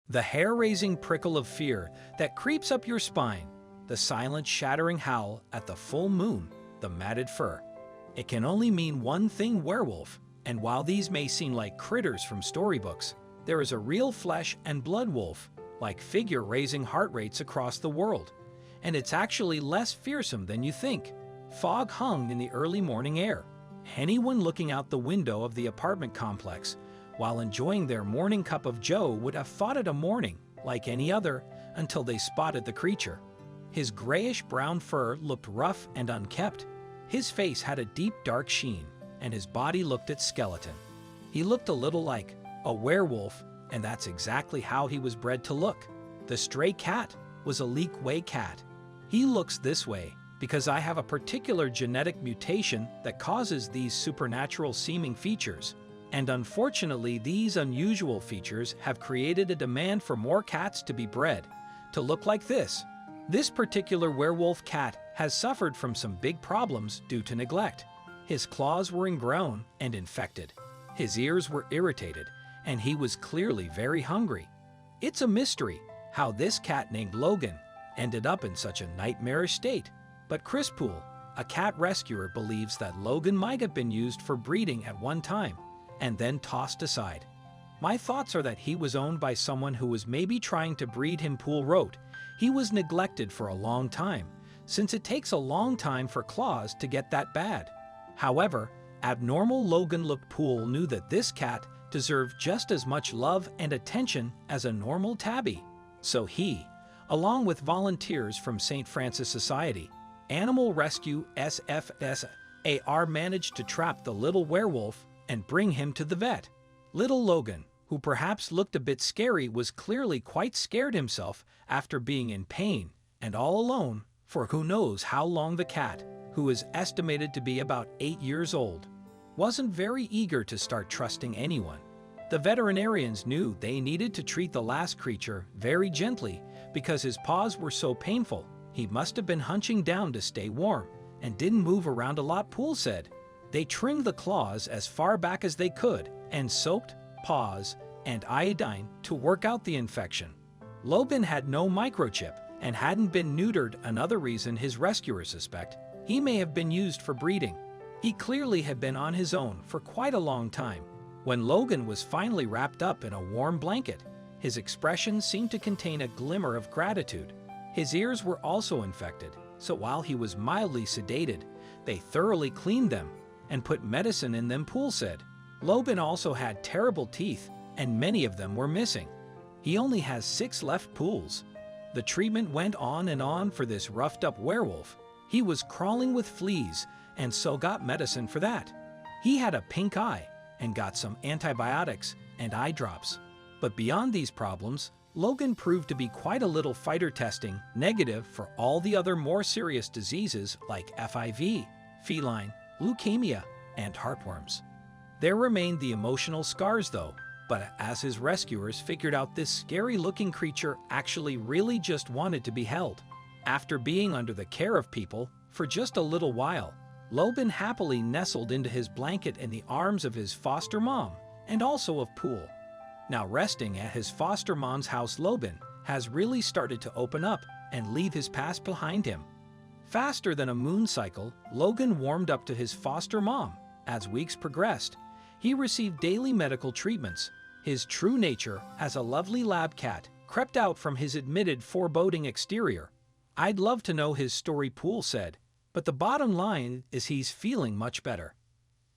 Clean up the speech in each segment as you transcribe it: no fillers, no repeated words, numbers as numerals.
The hair-raising prickle of fear that creeps up your spine, the silent shattering howl at the full moon, the matted fur. It can only mean one thing: werewolf. And while these may seem like critters from storybooks, there is a real flesh and blood wolf, like figure raising heart rates across the world. And it's actually less fearsome than you think. Fog hung in the early morning air. Anyone looking out the window of the apartment complex while enjoying their morning cup of joe would have thought it a morning like any other until they spotted the creature. His grayish-brown fur looked rough and unkempt. His face had a deep dark sheen, and his body looked its skeleton. He looked a little like a werewolf, and that's exactly how he was bred to look. The stray cat was a leak-way cat. He looks this way because I have a particular genetic mutation that causes these supernatural-seeming features. And unfortunately, these unusual features have created a demand for more cats to be bred to look like this. This particular werewolf cat has suffered from some big problems due to neglect. His claws were ingrown and infected. His ears were irritated, and he was clearly very hungry. It's a mystery how this cat named Logan ended up in such a nightmarish state. But Chris Poole, a cat rescuer, believes that Logan might have been used for breeding at one time and then tossed aside. My thoughts are that he was owned by someone who was maybe trying to breed him. Poole wrote, "He was neglected for a long time, since it takes a long time for claws to get that bad." However, abnormal Logan looked. Poole knew that this cat deserved just as much love and attention as a normal tabby. So he, along with volunteers from St. Francis Society, Animal Rescue SFSAR, managed to trap the little werewolf and bring him to the vet. Little Logan, who perhaps looked a bit scary, was clearly quite scared himself after being in pain and all alone for who knows how long. The cat, who is estimated to be about 8 years old, wasn't very eager to start trusting anyone. The veterinarians knew they needed to treat the last creature very gently because his paws were so painful. He must have been hunching down to stay warm and didn't move around a lot, Poole said. They trimmed the claws as far back as they could and soaked paws and iodine to work out the infection. Logan had no microchip and hadn't been neutered, another reason his rescuers suspect he may have been used for breeding. He clearly had been on his own for quite a long time. When Logan was finally wrapped up in a warm blanket, his expression seemed to contain a glimmer of gratitude. His ears were also infected, so while he was mildly sedated, they thoroughly cleaned them and put medicine in them, Poole said. Logan also had terrible teeth, and many of them were missing. He only has 6 left, Poole's. The treatment went on and on for this roughed-up werewolf. He was crawling with fleas, and so got medicine for that. He had a pink eye and got some antibiotics and eye drops. But beyond these problems, Logan proved to be quite a little fighter, testing negative for all the other more serious diseases like FIV, feline, leukemia, and heartworms. There remained the emotional scars though, but as his rescuers figured out, this scary-looking creature actually really just wanted to be held. After being under the care of people for just a little while, Logan happily nestled into his blanket in the arms of his foster mom and also of Poole. Now resting at his foster mom's house, Logan has really started to open up and leave his past behind him. Faster than a moon cycle, Logan warmed up to his foster mom. As weeks progressed, he received daily medical treatments. His true nature as a lovely lab cat crept out from his admitted foreboding exterior. "I'd love to know his story," Poole said, "but the bottom line is he's feeling much better."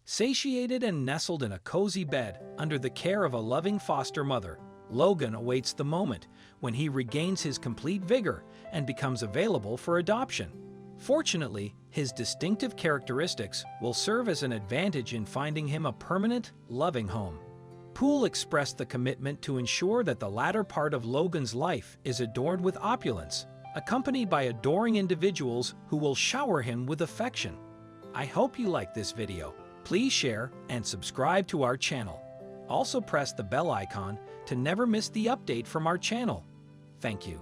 Satiated and nestled in a cozy bed under the care of a loving foster mother, Logan awaits the moment when he regains his complete vigor and becomes available for adoption. Fortunately, his distinctive characteristics will serve as an advantage in finding him a permanent, loving home. Poole expressed the commitment to ensure that the latter part of Logan's life is adorned with opulence, accompanied by adoring individuals who will shower him with affection. I hope you liked this video. Please share and subscribe to our channel. Also press the bell icon to never miss the update from our channel. Thank you.